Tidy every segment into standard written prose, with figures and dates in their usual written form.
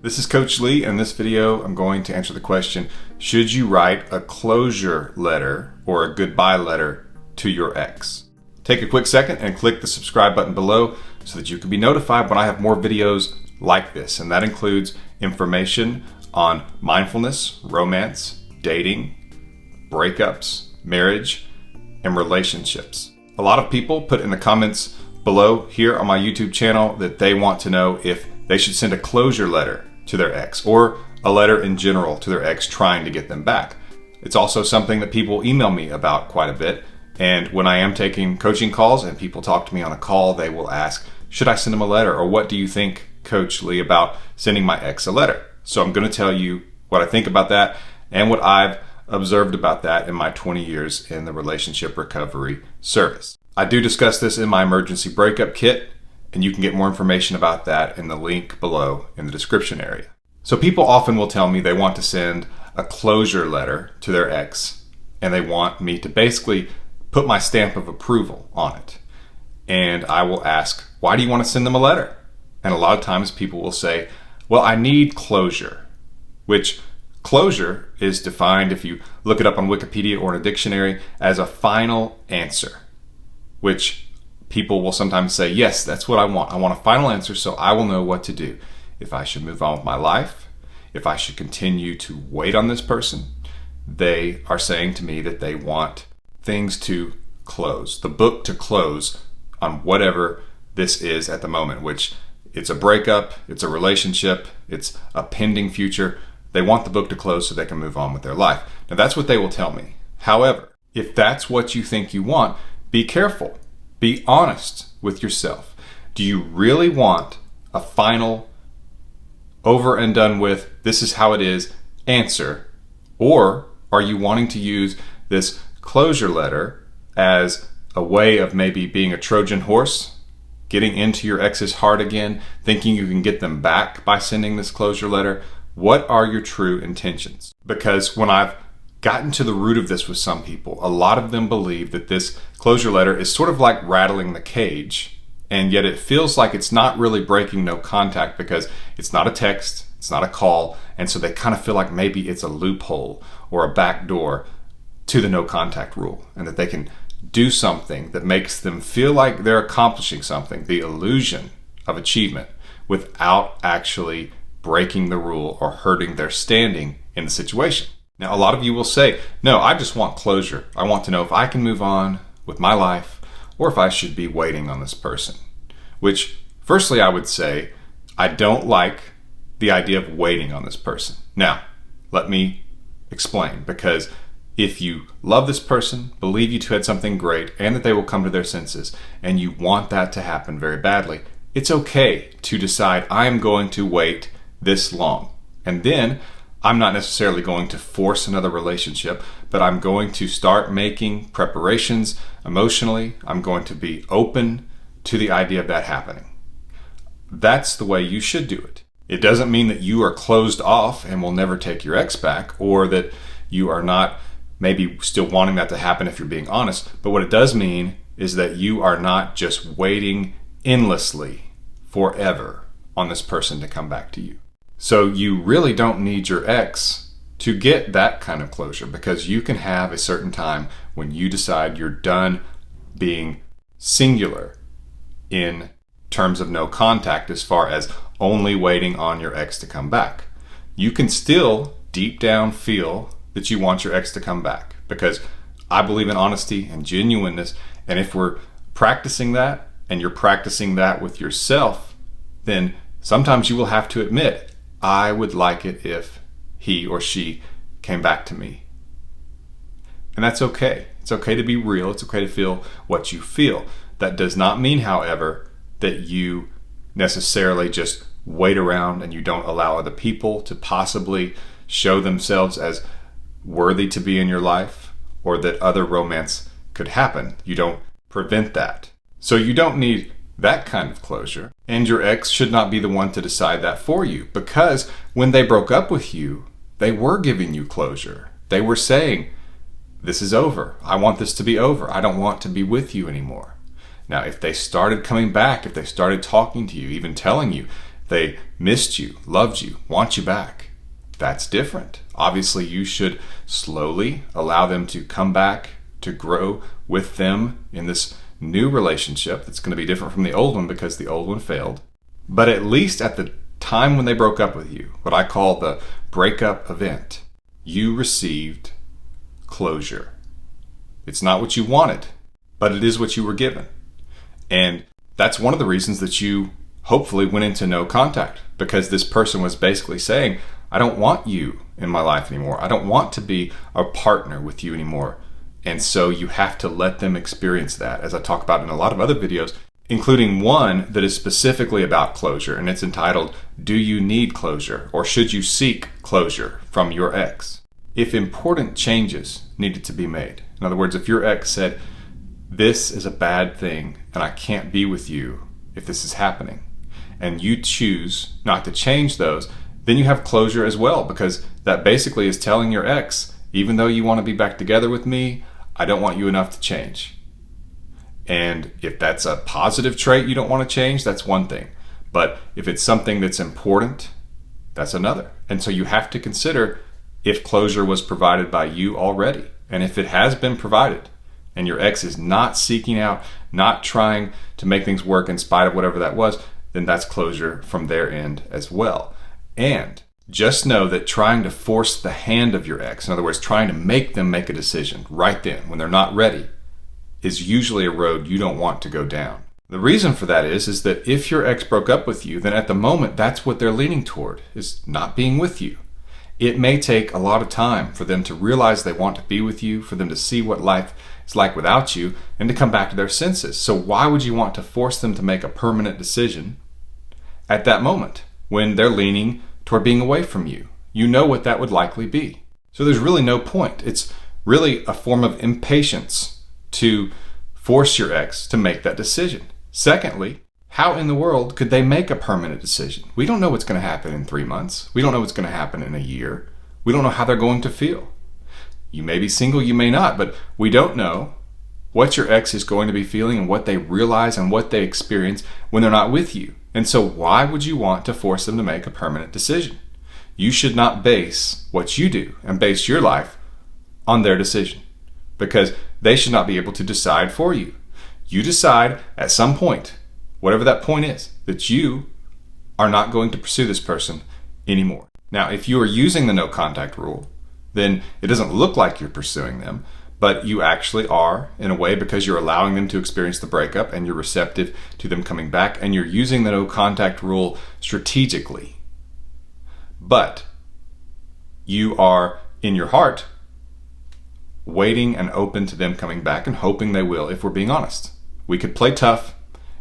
This is Coach Lee, and in this video I'm going to answer the question, should you write a closure letter or a goodbye letter to your ex? Take a quick second and click the subscribe button below so that you can be notified when I have more videos like this, and that includes information on mindfulness, romance, dating, breakups, marriage, and relationships. A lot of people put in the comments below here on my YouTube channel that they want to know if they should send a closure letter to their ex or a letter in general to their ex trying to get them back. It's also something that people email me about quite a bit, and when I am taking coaching calls and people talk to me on a call, they will ask, should I send them a letter, or what do you think, Coach Lee, about sending my ex a letter? So I'm going to tell you what I think about that and what I've observed about that in my 20 years in the relationship recovery service. I do discuss this in my emergency breakup kit, and you can get more information about that in the link below in the description area. So people often will tell me they want to send a closure letter to their ex, and they want me to basically put my stamp of approval on it. And I will ask, why do you want to send them a letter? And a lot of times people will say, well, I need closure, which closure is defined, if you look it up on Wikipedia or in a dictionary, as a final answer, which people will sometimes say, yes, that's what I want. I want a final answer so I will know what to do. If I should move on with my life, if I should continue to wait on this person. They are saying to me that they want things to close, the book to close on whatever this is at the moment, which it's a breakup, it's a relationship, it's a pending future. They want the book to close so they can move on with their life. Now that's what they will tell me. However, if that's what you think you want, be careful. Be honest with yourself. Do you really want a final, over and done with, this is how it is, answer? Or are you wanting to use this closure letter as a way of maybe being a Trojan horse, getting into your ex's heart again, thinking you can get them back by sending this closure letter? What are your true intentions? Because when I've gotten to the root of this with some people, a lot of them believe that this closure letter is sort of like rattling the cage, and yet it feels like it's not really breaking no contact because it's not a text, it's not a call, and so they kind of feel like maybe it's a loophole or a back door to the no contact rule, and that they can do something that makes them feel like they're accomplishing something, the illusion of achievement, without actually breaking the rule or hurting their standing in the situation. Now, a lot of you will say, no, I just want closure. I want to know if I can move on with my life or if I should be waiting on this person. Which, firstly, I would say, I don't like the idea of waiting on this person. Now, let me explain, because if you love this person, believe you two had something great, and that they will come to their senses, and you want that to happen very badly, it's okay to decide, I am going to wait this long. And then I'm not necessarily going to force another relationship, but I'm going to start making preparations emotionally. I'm going to be open to the idea of that happening. That's the way you should do it. It doesn't mean that you are closed off and will never take your ex back, or that you are not maybe still wanting that to happen if you're being honest. But what it does mean is that you are not just waiting endlessly forever on this person to come back to you. So you really don't need your ex to get that kind of closure, because you can have a certain time when you decide you're done being singular in terms of no contact as far as only waiting on your ex to come back. You can still deep down feel that you want your ex to come back, because I believe in honesty and genuineness, and if we're practicing that and you're practicing that with yourself, then sometimes you will have to admit, I would like it if he or she came back to me. And that's okay. It's okay to be real. It's okay to feel what you feel. That does not mean, however, that you necessarily just wait around and you don't allow other people to possibly show themselves as worthy to be in your life, or that other romance could happen. You don't prevent that. So you don't need that kind of closure, and your ex should not be the one to decide that for you, because when they broke up with you, they were giving you closure. They were saying, this is over. I want this to be over. I don't want to be with you anymore. Now, if they started coming back, if they started talking to you, even telling you, they missed you, loved you, want you back. That's different. Obviously, you should slowly allow them to come back, to grow with them in this new relationship that's going to be different from the old one because the old one failed. But at least at the time when they broke up with you, what I call the breakup event, you received closure. It's not what you wanted, but it is what you were given. And that's one of the reasons that you hopefully went into no contact, because this person was basically saying, I don't want you in my life anymore. I don't want to be a partner with you anymore. And so you have to let them experience that, as I talk about in a lot of other videos, including one that is specifically about closure, and it's entitled, Do You Need Closure, or Should You Seek Closure from Your Ex? If important changes needed to be made, in other words, if your ex said, this is a bad thing and I can't be with you if this is happening, and you choose not to change those, then you have closure as well, because that basically is telling your ex, even though you want to be back together with me, I don't want you enough to change. And if that's a positive trait you don't want to change, that's one thing. But if it's something that's important, that's another. And so you have to consider if closure was provided by you already. And if it has been provided, and your ex is not seeking out, not trying to make things work in spite of whatever that was, then that's closure from their end as well. And just know that trying to force the hand of your ex, in other words, trying to make them make a decision right then when they're not ready, is usually a road you don't want to go down. The reason for that is that if your ex broke up with you, then at the moment that's what they're leaning toward, is not being with you. It may take a lot of time for them to realize they want to be with you, for them to see what life is like without you, and to come back to their senses. So why would you want to force them to make a permanent decision at that moment when they're leaning toward being away from you? You know what that would likely be. So there's really no point. It's really a form of impatience to force your ex to make that decision. Secondly, how in the world could they make a permanent decision? We don't know what's going to happen in 3 months. We don't know what's going to happen in a year. We don't know how they're going to feel. You may be single, you may not, but we don't know what your ex is going to be feeling and what they realize and what they experience when they're not with you. And so why would you want to force them to make a permanent decision? You should not base what you do and base your life on their decision, because they should not be able to decide for you. You decide at some point, whatever that point is, that you are not going to pursue this person anymore. Now, if you are using the no contact rule, then it doesn't look like you're pursuing them, but you actually are in a way, because you're allowing them to experience the breakup and you're receptive to them coming back, and you're using the no contact rule strategically. But you are, in your heart, waiting and open to them coming back and hoping they will, if we're being honest. We could play tough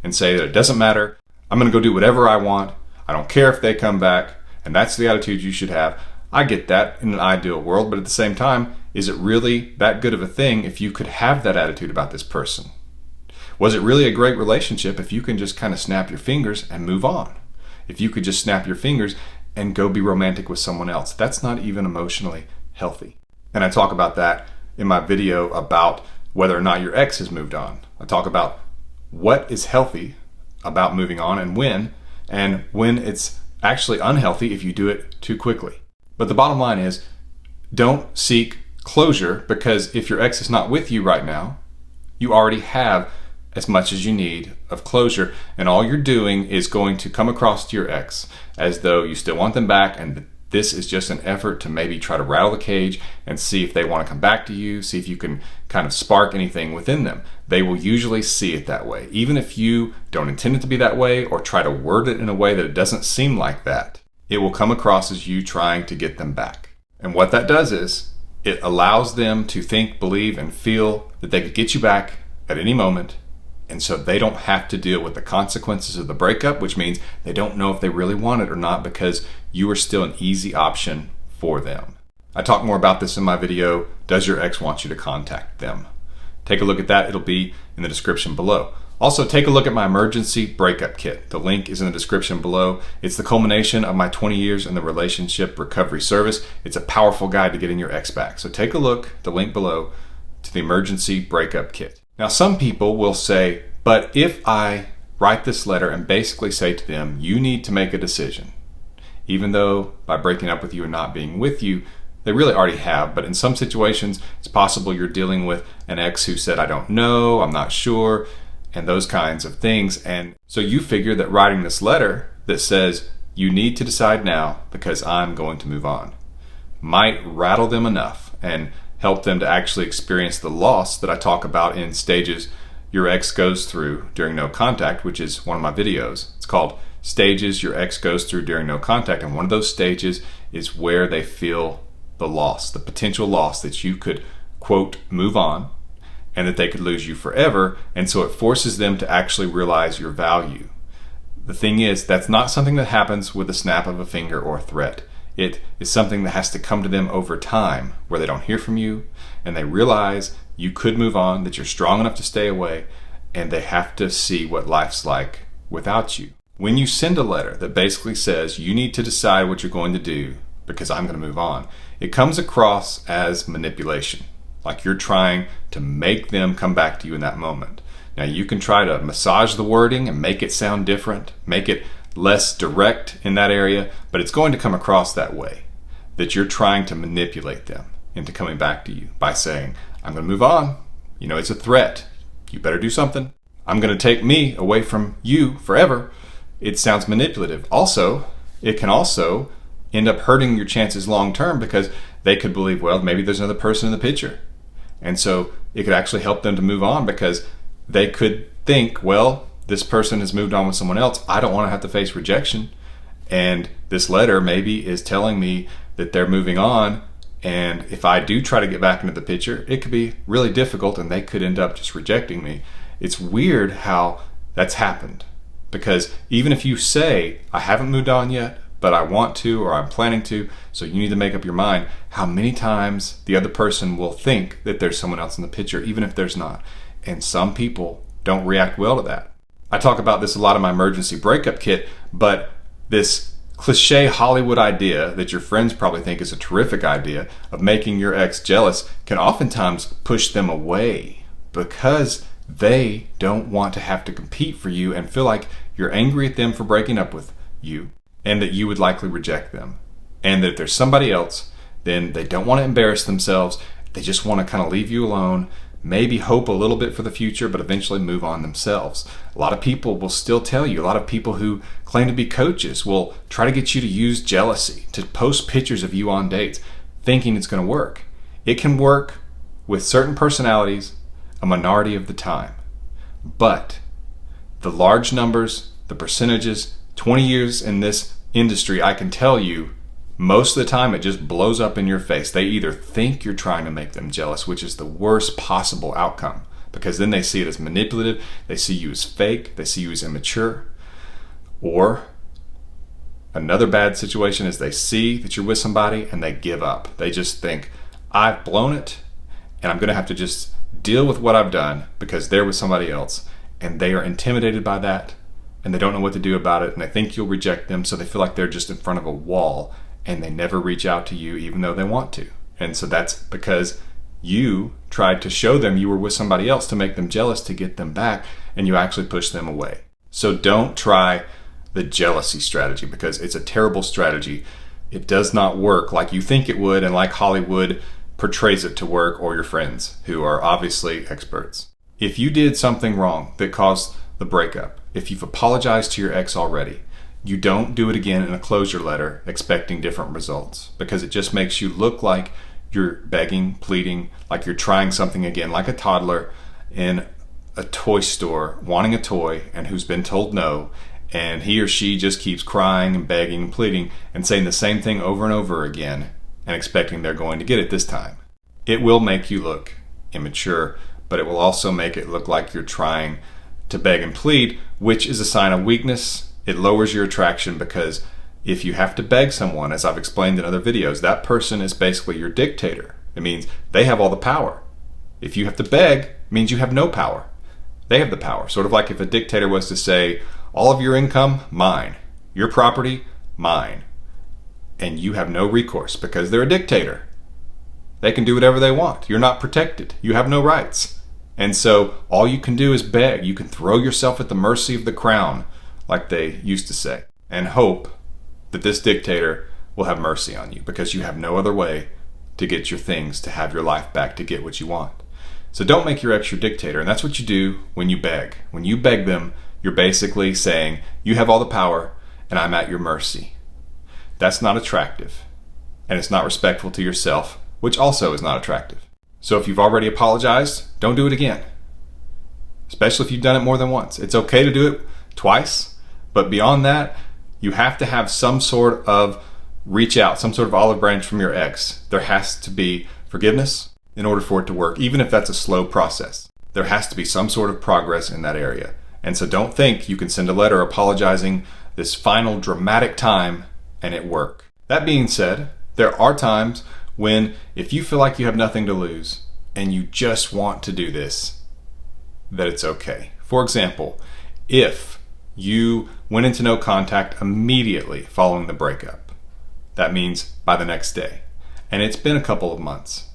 and say that it doesn't matter. I'm going to go do whatever I want. I don't care if they come back. And that's the attitude you should have. I get that in an ideal world, but at the same time, is it really that good of a thing if you could have that attitude about this person? Was it really a great relationship if you can just kind of snap your fingers and move on? If you could just snap your fingers and go be romantic with someone else? That's not even emotionally healthy. And I talk about that in my video about whether or not your ex has moved on. I talk about what is healthy about moving on and when it's actually unhealthy if you do it too quickly. But the bottom line is, don't seek closure, because if your ex is not with you right now, you already have as much as you need of closure, and all you're doing is going to come across to your ex as though you still want them back, and this is just an effort to maybe try to rattle the cage and see if they want to come back to you, see if you can kind of spark anything within them. They will usually see it that way, even if you don't intend it to be that way or try to word it in a way that it doesn't seem like that. It will come across as you trying to get them back. And what that does is it allows them to think, believe, and feel that they could get you back at any moment. And so they don't have to deal with the consequences of the breakup, which means they don't know if they really want it or not, because you are still an easy option for them. I talk more about this in my video, Does Your Ex Want You to Contact Them? Take a look at that. It'll be in the description below. Also, take a look at my emergency breakup kit. The link is in the description below. It's the culmination of my 20 years in the relationship recovery service. It's a powerful guide to getting your ex back. So take a look, the link below, to the emergency breakup kit. Now, some people will say, but if I write this letter and basically say to them, you need to make a decision. Even though by breaking up with you and not being with you, they really already have, but in some situations, it's possible you're dealing with an ex who said, I don't know, I'm not sure, and those kinds of things. And so you figure that writing this letter that says, you need to decide now because I'm going to move on, might rattle them enough and help them to actually experience the loss that I talk about in stages your ex goes through during no contact, which is one of my videos. It's called Stages Your Ex Goes Through During No Contact. And one of those stages is where they feel the loss, the potential loss that you could, quote, move on, and that they could lose you forever. And so it forces them to actually realize your value. The thing is, that's not something that happens with a snap of a finger or a threat. It is something that has to come to them over time, where they don't hear from you and they realize you could move on, that you're strong enough to stay away, and they have to see what life's like without you. When you send a letter that basically says you need to decide what you're going to do because I'm going to move on, it comes across as manipulation, like you're trying to make them come back to you in that moment. Now you can try to massage the wording and make it sound different, make it less direct in that area, but it's going to come across that way, that you're trying to manipulate them into coming back to you by saying, I'm going to move on. You know, it's a threat. You better do something. I'm going to take me away from you forever. It sounds manipulative. Also, it can also end up hurting your chances long term because they could believe, well, maybe there's another person in the picture. And so it could actually help them to move on because they could think, well, this person has moved on with someone else. I don't want to have to face rejection. And this letter maybe is telling me that they're moving on. And if I do try to get back into the picture, it could be really difficult and they could end up just rejecting me. It's weird how that's happened, because even if you say, I haven't moved on yet, but I want to, or I'm planning to, so you need to make up your mind, how many times the other person will think that there's someone else in the picture, even if there's not. And some people don't react well to that. I talk about this a lot in my emergency breakup kit, but this cliche Hollywood idea that your friends probably think is a terrific idea of making your ex jealous can oftentimes push them away because they don't want to have to compete for you and feel like you're angry at them for breaking up with you and that you would likely reject them. And that if there's somebody else, then they don't want to embarrass themselves. They just want to kind of leave you alone, maybe hope a little bit for the future, but eventually move on themselves. A lot of people will still tell you, a lot of people who claim to be coaches will try to get you to use jealousy, to post pictures of you on dates, thinking it's going to work. It can work with certain personalities a minority of the time. But the large numbers, the percentages, 20 years in this industry, I can tell you, most of the time it just blows up in your face. They either think you're trying to make them jealous, which is the worst possible outcome, because then they see it as manipulative, they see you as fake, they see you as immature. Or another bad situation is they see that you're with somebody and they give up. They just think, I've blown it and I'm going to have to just deal with what I've done because they're with somebody else, and they are intimidated by that and they don't know what to do about it, and they think you'll reject them, so they feel like they're just in front of a wall and they never reach out to you even though they want to. And so that's because you tried to show them you were with somebody else to make them jealous, to get them back, and you actually pushed them away. So don't try the jealousy strategy because it's a terrible strategy. It does not work like you think it would and like Hollywood portrays it to work, or your friends who are obviously experts. If you did something wrong that caused the breakup, if you've apologized to your ex already, you don't do it again in a closure letter expecting different results, because it just makes you look like you're begging, pleading, like you're trying something again, like a toddler in a toy store wanting a toy and who's been told no, and he or she just keeps crying and begging and pleading and saying the same thing over and over again and expecting they're going to get it this time. It will make you look immature, but it will also make it look like you're trying to beg and plead, which is a sign of weakness. It lowers your attraction, because if you have to beg someone, as I've explained in other videos, that person is basically your dictator. It means they have all the power. If you have to beg, it means you have no power. They have the power. Sort of like if a dictator was to say, all of your income, mine. Your property, mine. And you have no recourse because they're a dictator. They can do whatever they want. You're not protected. You have no rights. And so all you can do is beg. You can throw yourself at the mercy of the crown, like they used to say, and hope that this dictator will have mercy on you, because you have no other way to get your things, to have your life back, to get what you want. So don't make your ex your dictator. And that's what you do when you beg. When you beg them, you're basically saying, you have all the power and I'm at your mercy. That's not attractive. And it's not respectful to yourself, which also is not attractive. So if you've already apologized, don't do it again. Especially if you've done it more than once. It's okay to do it twice, but beyond that, you have to have some sort of reach out, some sort of olive branch from your ex. There has to be forgiveness in order for it to work, even if that's a slow process. There has to be some sort of progress in that area. And so don't think you can send a letter apologizing this final dramatic time and it work. That being said, there are times when if you feel like you have nothing to lose and you just want to do this, that it's okay. For example, if you went into no contact immediately following the breakup, that means by the next day, and it's been a couple of months.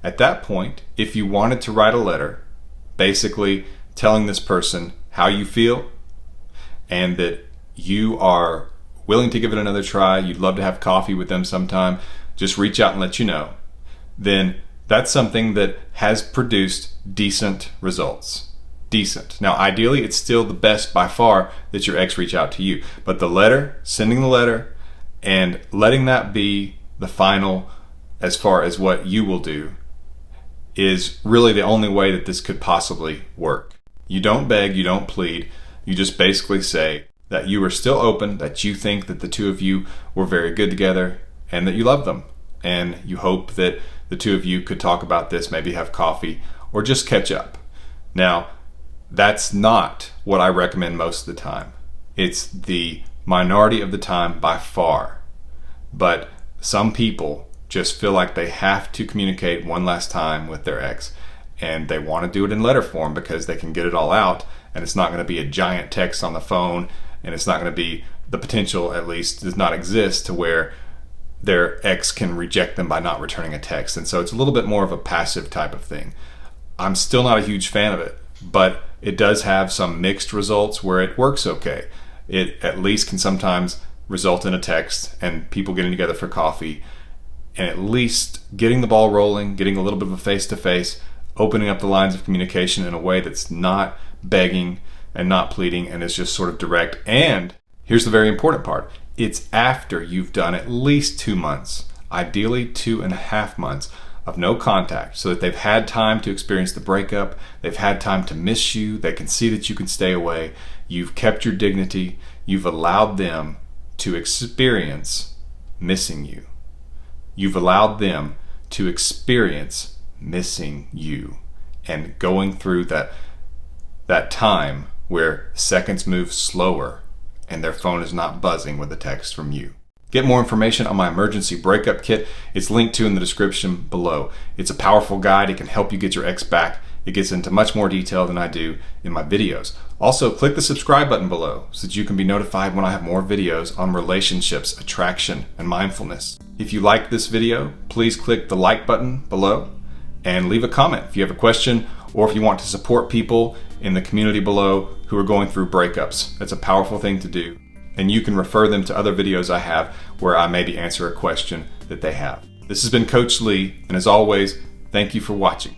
At that point, if you wanted to write a letter, basically telling this person how you feel and that you are willing to give it another try, you'd love to have coffee with them sometime, just reach out and let you know, then that's something that has produced decent results. Decent. Now, ideally, it's still the best by far that your ex reach out to you. But the letter, sending the letter, and letting that be the final as far as what you will do is really the only way that this could possibly work. You don't beg, you don't plead, you just basically say that you are still open, that you think that the two of you were very good together and that you love them. And you hope that the two of you could talk about this, maybe have coffee or just catch up. Now, that's not what I recommend most of the time. It's the minority of the time by far. But some people just feel like they have to communicate one last time with their ex, and they want to do it in letter form because they can get it all out, and it's not going to be a giant text on the phone, and it's not going to be, the potential at least does not exist to where their ex can reject them by not returning a text. And so it's a little bit more of a passive type of thing. I'm still not a huge fan of it, but it does have some mixed results where it works okay. It at least can sometimes result in a text and people getting together for coffee and at least getting the ball rolling, getting a little bit of a face-to-face, opening up the lines of communication in a way that's not begging and not pleading and is just sort of direct. And here's the very important part. It's after you've done at least 2 months, ideally 2.5 months of no contact, so that they've had time to experience the breakup, they've had time to miss you, they can see that you can stay away, you've kept your dignity, you've allowed them to experience missing you. You've allowed them to experience missing you and going through that time where seconds move slower and their phone is not buzzing with a text from you. Get more information on my emergency breakup kit. It's linked to in the description below. It's a powerful guide. It can help you get your ex back. It gets into much more detail than I do in my videos. Also, click the subscribe button below so that you can be notified when I have more videos on relationships, attraction, and mindfulness. If you like this video, please click the like button below and leave a comment if you have a question or if you want to support people in the community below who are going through breakups. That's a powerful thing to do. And you can refer them to other videos I have where I maybe answer a question that they have. This has been Coach Lee, and as always, thank you for watching.